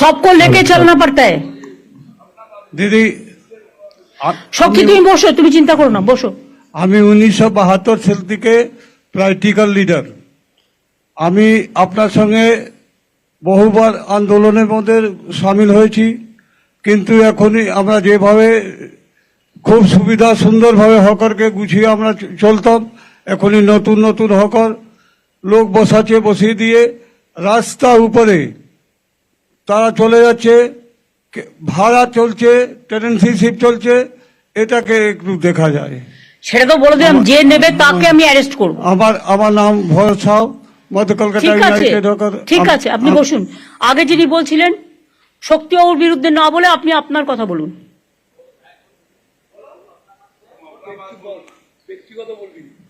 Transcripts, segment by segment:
सबको लेके चलना पड़ता है। दीदी সখী তুমি বসো, তুমি চিন্তা করো না, বসো। আমি 1972 সাল থেকে প্র্যাকটিক্যাল লিডার। আমি আপনার সঙ্গে বহুবার আন্দোলনের মধ্যে সামিল হয়েছি, কিন্তু এখনই আমরা যেভাবে খুব সুবিধা সুন্দরভাবে হকারকে গুছিয়ে আমরা চলতাম, এখনই নতুন নতুন হকার লোক বসাচ্ছে, বসিয়ে দিয়ে রাস্তা উপরে তারা চলে যাচ্ছে, ভাড়া চলছে, টেনেন্সিশিপ চলছে, এটাকে একটু দেখা যায়। সেটা তো বলে দিলাম, যে নেবে তাকে আমি অ্যারেস্ট করব। আমার নাম ভরত সাউ, মধ্য কলকাতা ইউনাইটেড হকার। ঠিক আছে, আপনি বসুন। আগে যিনি বলছিলেন শক্তিবাবুর বিরুদ্ধে না বলে আপনি আপনার কথা বলুন।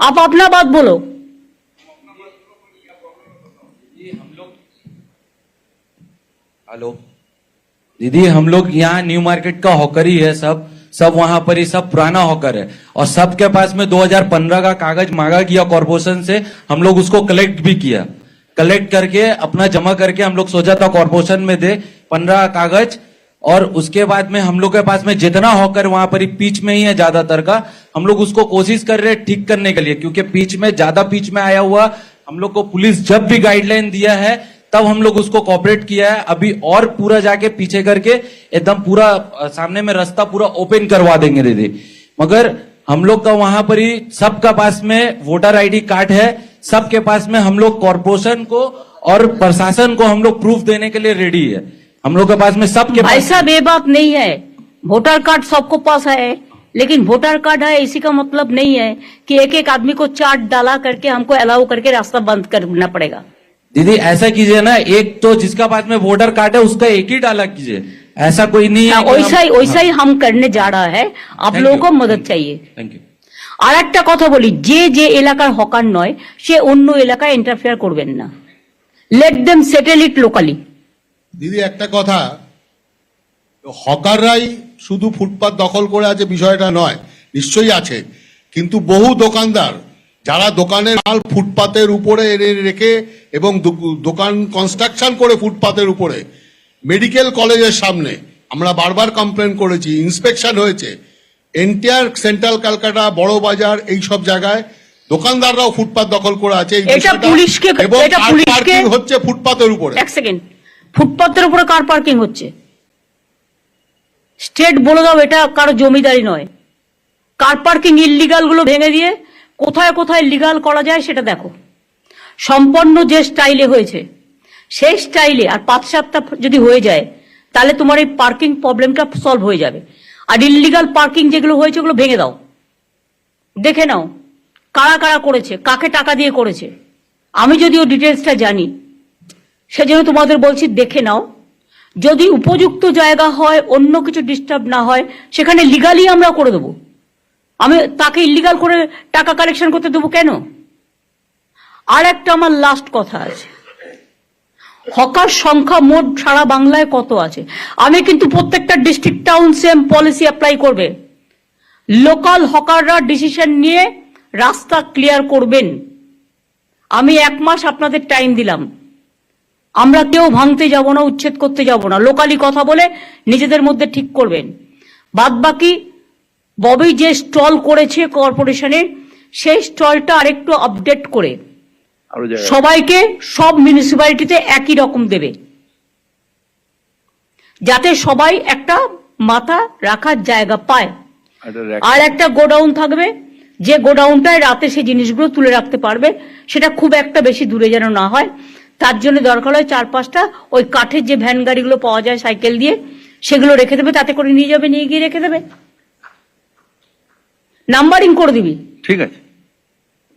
आप अपना बात बोलो। हेलो दीदी, हम लोग यहाँ न्यू मार्केट का हॉकर ही है, सब वहां पर ही सब पुराना हॉकर है, और सबके पास में 2015 का कागज मांगा गया कॉर्पोरेशन से। हम लोग उसको कलेक्ट भी किया, कलेक्ट करके अपना जमा करके हम लोग सोचा था कॉर्पोरेशन में दे 15 कागज, और उसके बाद में हम लोग के पास में जितना हॉकर वहां पर ही पीच में ही है ज्यादातर का, हम लोग उसको कोशिश कर रहे हैं ठीक करने के लिए, क्योंकि पीच में ज्यादा पीच में आया हुआ हम लोग को पुलिस जब भी गाइडलाइन दिया है तब हम लोग उसको कॉपरेट किया है। अभी और पूरा जाके पीछे करके एकदम पूरा सामने में रास्ता पूरा ओपन करवा देंगे दीदी, मगर हम लोग का वहां पर ही सबका पास में वोटर आईडी कार्ड है, सबके पास में हम लोग कॉर्पोरेशन को और प्रशासन को हम लोग प्रूफ देने के लिए रेडी है। हम लोग के पास में सबके भाई साहब ये बात नहीं है, वोटर कार्ड सबको पास है, लेकिन वोटर कार्ड है इसी का मतलब नहीं है कि एक एक आदमी को चार्ट डाला करके हमको अलाउ करके रास्ता बंद करना पड़ेगा। दीदी ऐसा कीजिए ना, एक तो जिसका पास में वोटर कार्ड है उसका एक ही डाला कीजिए, ऐसा कोई नहीं है। वैसा ही हम करने जा रहा है, आप लोगों को मदद चाहिए। Thank you. আর একটা কথা বলি, যে এলাকার হকার নয় সে অন্য এলাকায় ইন্টারফেয়ার করবেন না, লেট দেম সেটেল ইট লোকালি। দিদি একটা কথা, হকাররাই শুধু ফুটপাত দখল করে আছে বিষয়টা নয়, নিশ্চয়ই আছে, কিন্তু বহু দোকানদার যারা দোকানের মাল ফুটপাতের উপরে এনে রেখে এবং দোকান কনস্ট্রাকশন করে ফুটপাতের উপরে, মেডিকেল কলেজের সামনে আমরা বারবার কমপ্লেন করেছি, ইন্সপেকশন হয়েছে, এন্টায়ার সেন্ট্রাল কলকাতা বড় বাজার এই সব জায়গায় দোকানদাররাও ফুটপাত দখল করে আছে। এটা পুলিশকে হচ্ছে ফুটপাতের উপরে। এক সেকেন্ড, ফুটপাতের উপরে কার পার্কিং হচ্ছে? স্টেট বলে দাও, এটা কারো জমিদারি নয়। কার পার্কিং ইল্লিগাল গুলো ভেঙে দিয়ে কোথায় কোথায় লিগাল করা যায় সেটা দেখো। সম্পন্ন যে স্টাইলে হয়েছে সেই স্টাইলে আর 5-7টা যদি হয়ে যায় তাহলে তোমার এই পার্কিং প্রবলেমটা সলভ হয়ে যাবে। আর ইল্লিগাল পার্কিং যেগুলো হয়েছে ওগুলো ভেঙে দাও, দেখে নাও কারা কারা করেছে, কাকে টাকা দিয়ে করেছে। আমি যদিও ডিটেলসটা জানি, সেজন্য তোমাদের বলছি দেখে নাও। যদি উপযুক্ত জায়গা হয়, অন্য কিছু ডিস্টার্ব না হয়, সেখানে লিগালি আমরা করে দেবো। আমি তাকে ইল্লিগাল করে টাকা কালেকশন করতে দেবো কেন? আর একটা আমার লাস্ট কথা আছে, হকার সংখ্যা মোট সারা বাংলায় কত আছে? আমি কিন্তু প্রত্যেকটা district town same policy apply করবে। লোকাল হকাররা ডিসিশন নিয়ে রাস্তা ক্লিয়ার করবেন। আমি 1 মাস আপনাদের টাইম দিলাম, আমরা কেউ ভাঙতে যাব না, উচ্ছেদ করতে যাব না, লোকালি কথা বলে নিজেদের মধ্যে ঠিক করবেন। বাদ বাকি ববি যে স্টল করেছে কর্পোরেশনে, সেই স্টলটা আরেকটু আপডেট করে সবাইকে সব মিউনিসিপ্যালিটিতে একই রকম দেবে, যাতে সবাই একটা মাথা রাখার জায়গা পায়। আর একটা গোডাউন থাকবে, যে গোডাউনটায় রাতে সেই জিনিসগুলো তুলে রাখতে পারবে, সেটা খুব একটা বেশি দূরে যেন না হয়। তার জন্য দরকার হয় 4-5টা ওই কাঠের যে ভ্যান গাড়িগুলো পাওয়া যায় সাইকেল দিয়ে, সেগুলো রেখে দেবে, তাতে করে নিয়ে যাবে, নিয়ে গিয়ে রেখে দেবে, নাম্বারিং করে দিবি। ঠিক আছে,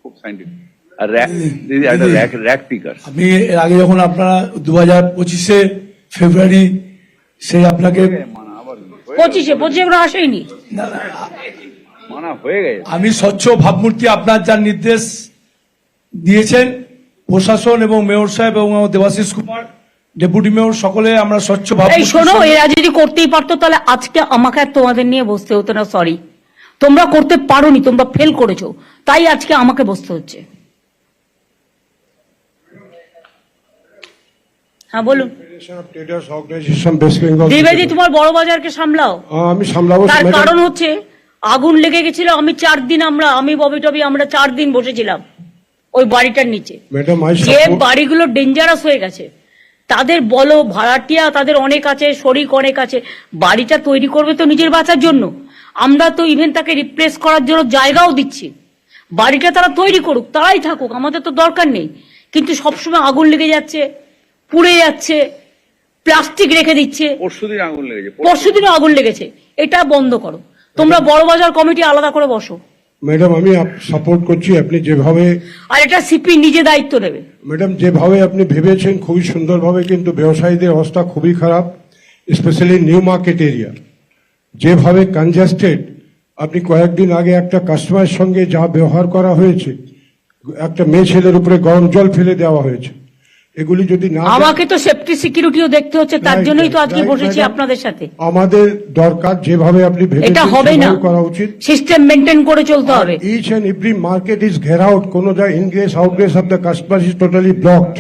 খুব সাইন্টিফিক। আর র‍্যাক পিকার আমি এর আগে যখন আপনারা 2025 ফেব্রুয়ারি সেই আপনাকে 25 এগুলো আসেনি, মানা হয়ে গেছে। আমি স্বচ্ছ ভাবমূর্তি আপনার যা নির্দেশ দিয়েছেন, প্রশাসন এবং মেয়র সাহেব এবং দেবাশিস কুমার ডেপুটি মেয়র সকলে আমরা স্বচ্ছ ভাবমূর্তি। এই শোনো, এরা যদি করতেই পারতো তাহলে আজকে আমাকে আর তোমাদের নিয়ে বসতে হতো না। সরি, তোমরা করতে পারোনি, তোমরা ফেল করেছো, তাই আজকে আমাকে বসতে হচ্ছে। হ্যাঁ বলুন। Federation of traders organization West Bengal. দ্বিবেদী, তোমার বড় বাজারকে সামলাও। আমি সামলাবো তার ম্যাডাম। কারণ হচ্ছে আগুন লেগে গেছিল, আমি ববি টবি আমরা 4 দিন বসেছিলাম ওই বাড়িটার নিচে। ম্যাডাম যে বাড়িগুলো ডেঞ্জারাস হয়ে গেছে তাদের বলো, ভাড়াটিয়া তাদের অনেক আছে, শরিক অনেক আছে, বাড়িটা তৈরি করবে তো নিজের বাঁচার জন্য। আমরা তো ইভেন তাকে রিপ্লেস করার জন্য জায়গাও দিচ্ছি, বাড়িটা তারা তৈরি করুক, তারাই থাকুক, আমাদের তো দরকার নেই। কিন্তু সবসময় আগুন লেগে যাচ্ছে, পুড়ে যাচ্ছে, প্লাস্টিক রেখে দিচ্ছে। পরশুদিন আগুন লেগেছে, পরশুদিনও আগুন লেগেছে, এটা বন্ধ করো। তোমরা বড় বাজার কমিটি আলাদা করে বসো। ম্যাডাম আমি সাপোর্ট করছি, আপনি যেভাবে, আর এটা সিপি নিজে দায়িত্ব নেবে। ম্যাডাম যেভাবে আপনি ভেবেছেন খুবই সুন্দরভাবে, কিন্তু ব্যবসায়ীদের অবস্থা খুবই খারাপ, স্পেশালি নিউ মার্কেট এরিয়া যেভাবে কনজেস্টেড। আপনি কয়েকদিন আগে একটা কাস্টমারের সঙ্গে যা ব্যবহার করা হয়েছে, একটা মেয়ে ছেলের উপরে গরম জল ফেলে দেওয়া হয়েছে, এগুলি যদি না, আমাকে তো সেফটি সিকিউরিটিও দেখতে হচ্ছে, তার জন্যই তো আজকে বসেছি আপনাদের সাথে। আমাদের দরকার যেভাবে আপনি ভেবেছেন এটা হবে না, সেভাবে করা উচিত। সিস্টেম মেনটেন করে চলতে হবে। Each and every market is ঘের আউট, কোন যা ingress outgress of the customer is totally blocked.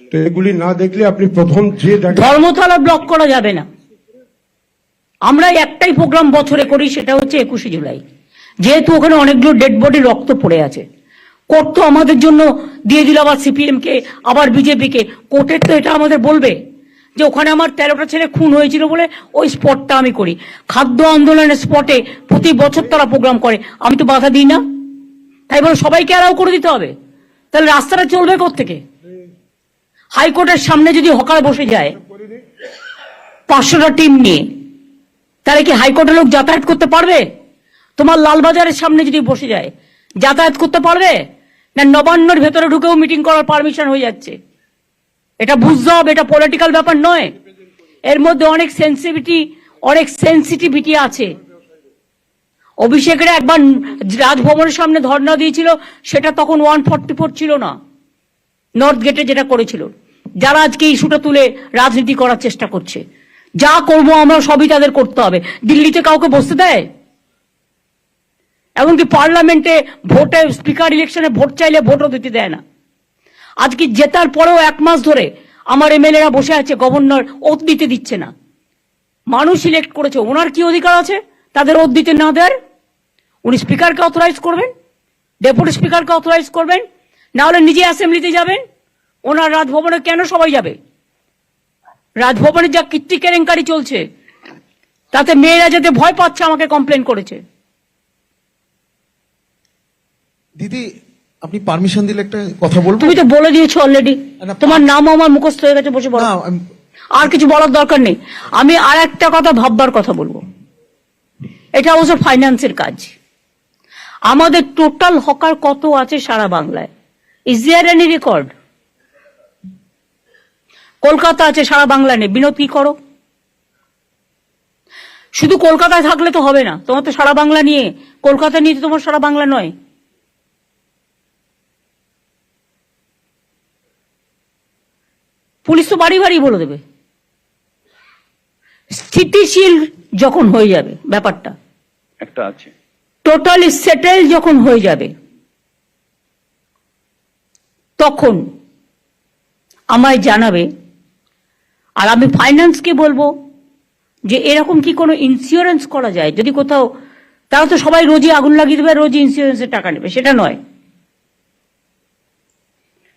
তো এগুলি না দেখলে আপনি প্রথম যে ধর্মতলা ব্লক করা যাবে না। আমরা একটাই প্রোগ্রাম বছরে করি, সেটা হচ্ছে 21শে জুলাই। যেহেতু ওখানে অনেকগুলো ডেড বডি, রক্ত পড়ে আছে, কোর্ট তো আমাদের জন্য দিয়ে দিল, আবার সিপিএম কে, আবার বিজেপি কে। কোর্টের তো এটা আমাদের বলবে যে ওখানে আমার 13টা ছেলে খুন হয়েছিল বলে ওই স্পটটা আমি করি। খাদ্য আন্দোলনের স্পটে প্রতি বছর তারা প্রোগ্রাম করে, আমি তো বাধা দিই না। তাই বলে সবাইকে অ্যালাউ করে দিতে হবে? তাহলে রাস্তাটা চলবে কোত্থেকে? হাইকোর্টের সামনে যদি হকার বসে যায় 500টা টিম নিয়ে, তাহলে কি হাইকোর্টের লোক যাতায়াত করতে পারবে? তোমার লালবাজারের সামনে যদি বসে যায় যাতায়াত করতে পারবে না? নবান্নর ভেতরে ঢুকেও মিটিং করার পারমিশন হয়ে যাচ্ছে। এটা বুঝতে হবে, এটা পলিটিক্যাল ব্যাপার নয়। এর মধ্যে অনেক সেন্সিটিভিটি আছে। অভিষেকের একবার রাজভবনের সামনে ধর্ণা দিয়েছিল, সেটা তখন 144 ছিল না, নর্থ গেটে যেটা করেছিল। যারা আজকে ইস্যুটা তুলে রাজনীতি করার চেষ্টা করছে, যা করবো আমরা সবই তাদের করতে হবে। দিল্লিতে কাউকে বসতে দেয়? এমনকি পার্লামেন্টে ভোটে, স্পিকার ইলেকশনে ভোট চাইলে ভোটও দিতে দেয় না। আজকে জেতার পরেও 1 মাস ধরে আমার এমএলএরা বসে আছে, গভর্নর ওথ দিতে দিচ্ছে না। মানুষ ইলেক্ট করেছে, ওনার কি অধিকার আছে তাদের ওথ দিতে না দেয়? উনি স্পিকারকে অথরাইজ করবেন, ডেপুটি স্পিকারকে অথরাইজ করবেন, না হলে নিজে অ্যাসেম্বলিতে যাবেন। ওনার রাজভবনে কেন সবাই যাবে? রাজভবনে যা কীর্তি কেলেঙ্কারি চলছে, তাতে মেয়েরা যেতে ভয় পাচ্ছে, আমাকে কমপ্লেন করেছে। দিদি আপনি পারমিশন দিলে একটা কথা বলবো? তুমি তো বলে দিয়েছো অলরেডি, না, তোমার নাম আমার মুখস্থ হয়ে গেছে, বসে বলো। না, আর কিছু বলার দরকার নেই। আমি আর একটা কথা ভাববার কথা বলবো। এটা অবশ্য ফাইন্যান্সের কাজ। আমাদের টোটাল হকার কত আছে সারা বাংলায়? Is there any record? Kolkata আছে, সারা বাংলা নেই। বিনোদ কি করো? শুধু কলকাতায় থাকলে তো হবে না, তোমার তো সারা বাংলা নিয়ে, কলকাতা নিয়ে তো তোমার সারা বাংলা নয়। পুলিশ তো বাড়ি বাড়ি বলে দেবে। স্থিতিশীল যখন হয়ে যাবে ব্যাপারটা, একটা আছে, টোটালি সেটেল যখন হয়ে যাবে, তখন আমায় জানাবে। আর আমি ফাইন্যান্সকে বলবো যে এরকম কি কোনো ইন্স্যুরেন্স করা যায়? যদি কোথাও, তারা তো সবাই রোজই আগুন লাগিয়ে দেবে, রোজই ইন্স্যুরেন্সের টাকা নেবে, সেটা নয়।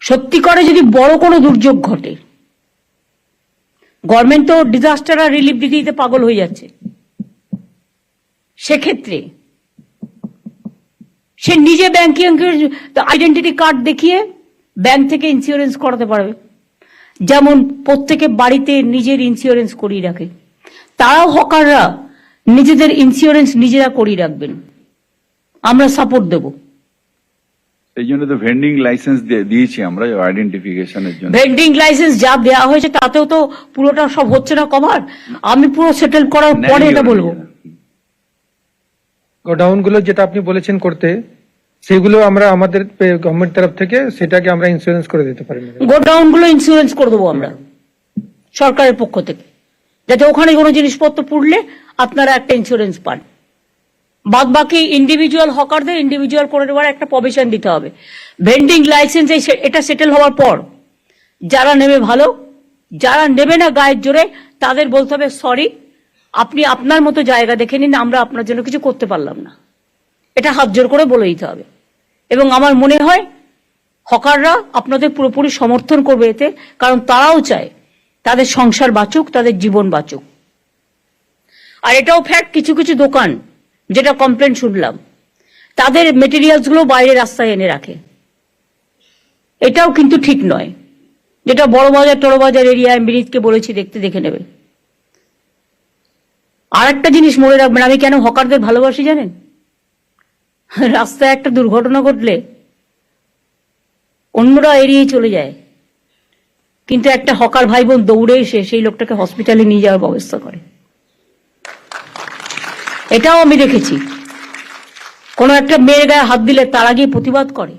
সত্যি করে যদি বড় কোনো দুর্যোগ ঘটে, গভর্নমেন্ট তো ডিজাস্টার আর রিলিফ দিতে দিতে পাগল হয়ে যাচ্ছে, সেক্ষেত্রে সে নিজে ব্যাংকিং আইডেন্টিটি কার্ড দেখিয়ে ব্যাংক থেকে ইন্স্যুরেন্স করাতে পারবে। যেমন প্রত্যেকে বাড়িতে নিজের ইন্স্যুরেন্স করিয়ে রাখে, তারাও হকাররা নিজেদের ইন্স্যুরেন্স নিজেরা করিয়ে রাখবেন, আমরা সাপোর্ট দেব। এই জন্য তো ভেন্ডিং লাইসেন্স দিয়েছি আমরা আইডেন্টিফিকেশনের জন্য। ভেন্ডিং লাইসেন্স যা দেওয়া হয়েছে তাতেও তো পুরোটা সব হচ্ছে না কভার। আমি পুরো সেটেল করার পরে এটা বলবো। গোডাউন গুলো যেটা আপনি বলেছেন করতে, সেগুলো আমরা আমাদের গভর্নমেন্ট তরফ থেকে সেটাকে আমরা ইন্স্যুরেন্স করে দিতে পারি। গোডাউন গুলো ইন্স্যুরেন্স করে দেবো আমরা সরকারের পক্ষ থেকে, যাতে ওখানে কোনো জিনিসপত্র পুড়লে আপনারা একটা ইন্স্যুরেন্স পান। বাদ বাকি ইন্ডিভিজুয়াল হকারদের ইন্ডিভিজুয়াল করে দেওয়ার একটা প্রভিশন দিতে হবে। ভেন্ডিং লাইসেন্স এটা সেটেল হওয়ার পর যারা নেবে ভালো, যারা নেবে না গায়ের জোরে তাদের বলতে হবে সরি, আপনি আপনার মতো জায়গা দেখে নিন, আমরা আপনার জন্য কিছু করতে পারলাম না। এটা হাত জোর করে বলে দিতে হবে। এবং আমার মনে হয় হকাররা আপনাদের পুরোপুরি সমর্থন করবে এতে, কারণ তারাও চায় তাদের সংসার বাঁচুক, তাদের জীবন বাঁচুক। আর এটাও ফ্যাক্ট, কিছু কিছু দোকান যেটা কমপ্লেন শুনলাম, তাদের মেটেরিয়ালস গুলো বাইরে রাস্তায় এনে রাখে। এটাও কিন্তু ঠিক নয়। যেটা বড় বাজার টড়ো বাজার এরিয়ায় মিনিটকে বলেছি দেখে নেবে। আর একটা জিনিস মনে রাখবেন, আমি কেন হকারদের ভালোবাসি জানেন? রাস্তায় একটা দুর্ঘটনা ঘটলে অন্যরা এড়িয়ে চলে যায়, কিন্তু একটা হকার ভাই বোন দৌড়ে এসে সেই লোকটাকে হসপিটালে নিয়ে যাওয়ার ব্যবস্থা করে। এটাও আমি দেখেছি। কোনো একটা মেয়ের গায়ে হাত দিলে তারা গিয়ে প্রতিবাদ করে।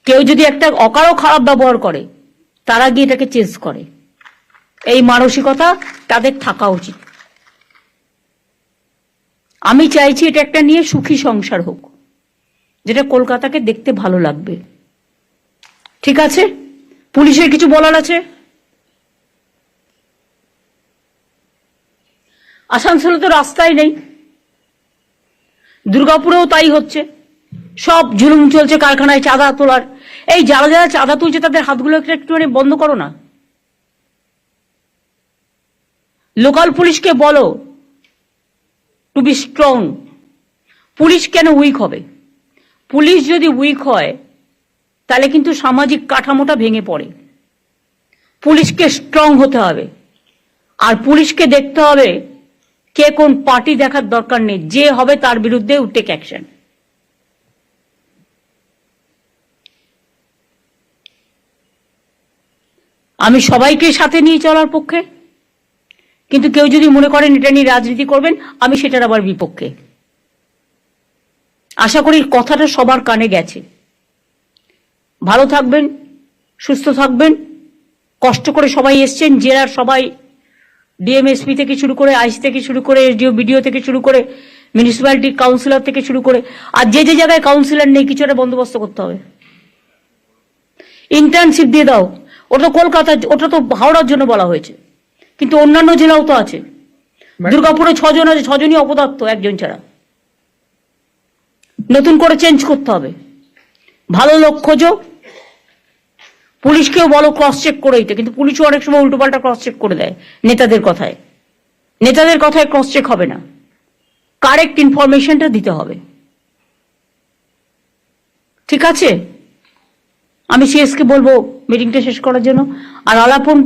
কেউ যদি একটা অকারও খারাপ ব্যবহার করে তারা গিয়ে এটাকে চেঞ্জ করে। এই মানসিকতা তাদের থাকা উচিত। আমি চাইছি এটা একটা নিয়ে সুখী সংসার হোক, যেটা কলকাতাকে দেখতে ভালো লাগবে। ঠিক আছে, পুলিশের কিছু বলার আছে? আসানসোলে তো রাস্তাই নেই, দুর্গাপুরেও তাই হচ্ছে। সব জুলুম চলছে কারখানায় চাঁদা তোলার। এই যারা যারা চাঁদা তুলছে তাদের হাতগুলো একটুখানি বন্ধ করো না। লোকাল পুলিশকে বলো টু বি স্ট্রং। পুলিশ কেন উইক হবে? পুলিশ যদি উইক হয় তাহলে কিন্তু সামাজিক কাঠামোটা ভেঙে পড়ে। পুলিশকে স্ট্রং হতে হবে। আর পুলিশকে দেখতে হবে কে কোন পার্টি দেখার দরকার নেই, যে হবে তার বিরুদ্ধে টেক অ্যাকশন। আমি সবাইকে সাথে নিয়ে চলার পক্ষে, কিন্তু কেউ যদি মনে করেন এটা নিয়ে রাজনীতি করবেন, আমি সেটার আবার বিপক্ষে। আশা করি কথাটা সবার কানে গেছে। ভালো থাকবেন, সুস্থ থাকবেন। কষ্ট করে সবাই এসছেন, জেলার সবাই, ডিএমএসপি থেকে শুরু করে, আইসি থেকে শুরু করে, এসডিও বিডিও থেকে শুরু করে, মিউনিসিপ্যালিটি কাউন্সিলর থেকে শুরু করে, আর যে যে জায়গায় কাউন্সিলর নেই কিছু একটা বন্দোবস্ত করতে হবে। ইন্টার্নশিপ দিয়ে দাও। ওটা কলকাতা, ওটা তো হাওড়ার জন্য বলা হয়েছে, কিন্তু অন্যান্য জেলাও তো আছে। দুর্গাপুরে 6 জন আছে, 6 জনই অপদার্থ একজন ছাড়া। নতুন করে চেঞ্জ করতে হবে। ভালো লোক খোঁজো। পুলিশকেও বলো ক্রস চেক করে দিতে, কিন্তু পুলিশও অনেক সময় উল্টোপাল্টা ক্রস চেক করে দেয় নেতাদের কথায়। নেতাদের কথায় ক্রস চেক হবে না, কারেক্ট ইনফরমেশনটা দিতে হবে। ঠিক আছে, আমি সিএসকে বলবো মিটিংটা শেষ করার জন্য। আর আলাপন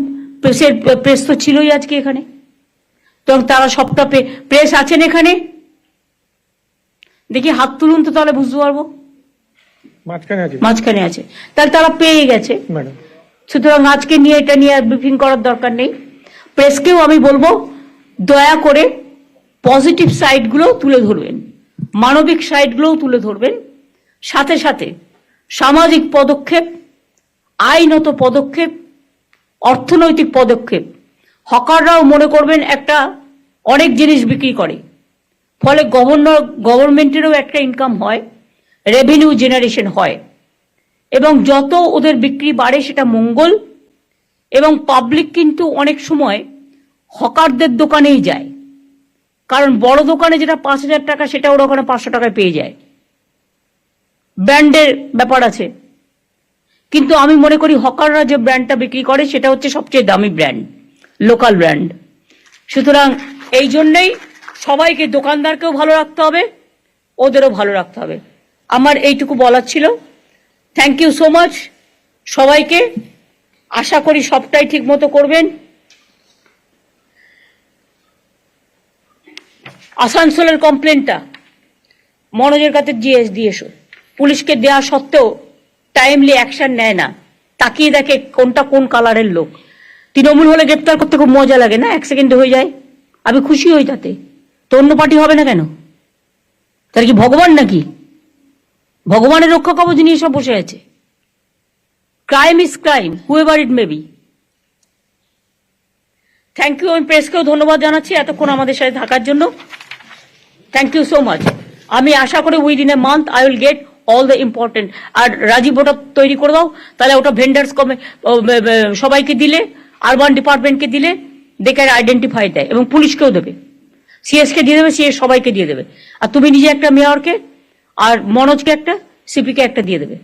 প্রেস তো ছিলই আজকে এখানে, তো তারা সবটা প্রেস আছেন এখানে, দেখি হাত তুলুন তো, তাহলে বুঝতে পারবো। মাঝখানে আছে, তাহলে তারা পেয়ে গেছে ম্যাডাম। সুতরাং আজকে নিয়ে এটা নিয়ে ব্রিফিং করার দরকার নেই। প্রেসকেও আমি বলবো দয়া করে পজিটিভ সাইডগুলো তুলে ধরবেন, মানবিক সাইডগুলোও তুলে ধরবেন। সাথে সাথে সামাজিক পদক্ষেপ, আইনত পদক্ষেপ, অর্থনৈতিক পদক্ষেপ। হকাররাও মনে করবেন একটা অনেক জিনিস বিক্রি করে, ফলে গভর্নমেন্টেরও একটা ইনকাম হয়, রেভিনিউ জেনারেশন হয়, এবং যত ওদের বিক্রি বাড়ে সেটা মঙ্গল। এবং পাবলিক কিন্তু অনেক সময় হকারদের দোকানেই যায়, কারণ বড় দোকানে যেটা 5,000 টাকা সেটা ওরা ওখানে 500 টাকায় পেয়ে যায়। ব্র্যান্ডের ব্যাপার আছে, কিন্তু আমি মনে করি হকাররা যে ব্র্যান্ডটা বিক্রি করে সেটা হচ্ছে সবচেয়ে দামি ব্র্যান্ড, লোকাল ব্র্যান্ড। সুতরাং এই জন্যই সবাইকে, দোকানদারকেও ভালো রাখতে হবে, ওদেরও ভালো রাখতে হবে। আমার এইটুকু বলার ছিল। থ্যাংক ইউ সো মাচ সবাইকে। আশা করি সবটাই ঠিক মতো করবেন। আসানসোলের কমপ্লেনটা মনোজের কাছে দিয়ে এসো। পুলিশকে দেওয়া সত্ত্বেও টাইমলি অ্যাকশন নেয় না, তাকিয়ে দেখে কোনটা কোন কালারের লোক। তৃণমূল হলে গ্রেপ্তার করতে খুব মজা লাগে না, 1 সেকেন্ডে হয়ে যায়, আমি খুশি হই তাতে। তো অন্য পার্টি হবে না কেন? তার কি ভগবান নাকি? ভগবানের রক্ষা কবচ নিয়ে সব বসে আছে। Crime is crime, however it may be. Thank you. আমি প্রেসকেও ধন্যবাদ জানাচ্ছি এতক্ষণ আমাদের সাথে থাকার জন্য। Thank you so much. আমি আশা করি within a month I will get all the important. আর রাজীব ওটা তৈরি করে দাও, তাহলে ওটা ভেন্ডার্স কমে সবাইকে দিলে, আরবান ডিপার্টমেন্টকে দিলে দে ক্যান আইডেন্টিফাই দেয়, এবং পুলিশকেও দেবে, সিএস কে দিয়ে দেবে, সিএস সবাইকে দিয়ে দেবে। আর তুমি নিজে একটা মেয়রকে, আর মনোজকে একটা, সিপি কে একটা দিয়ে দেবে।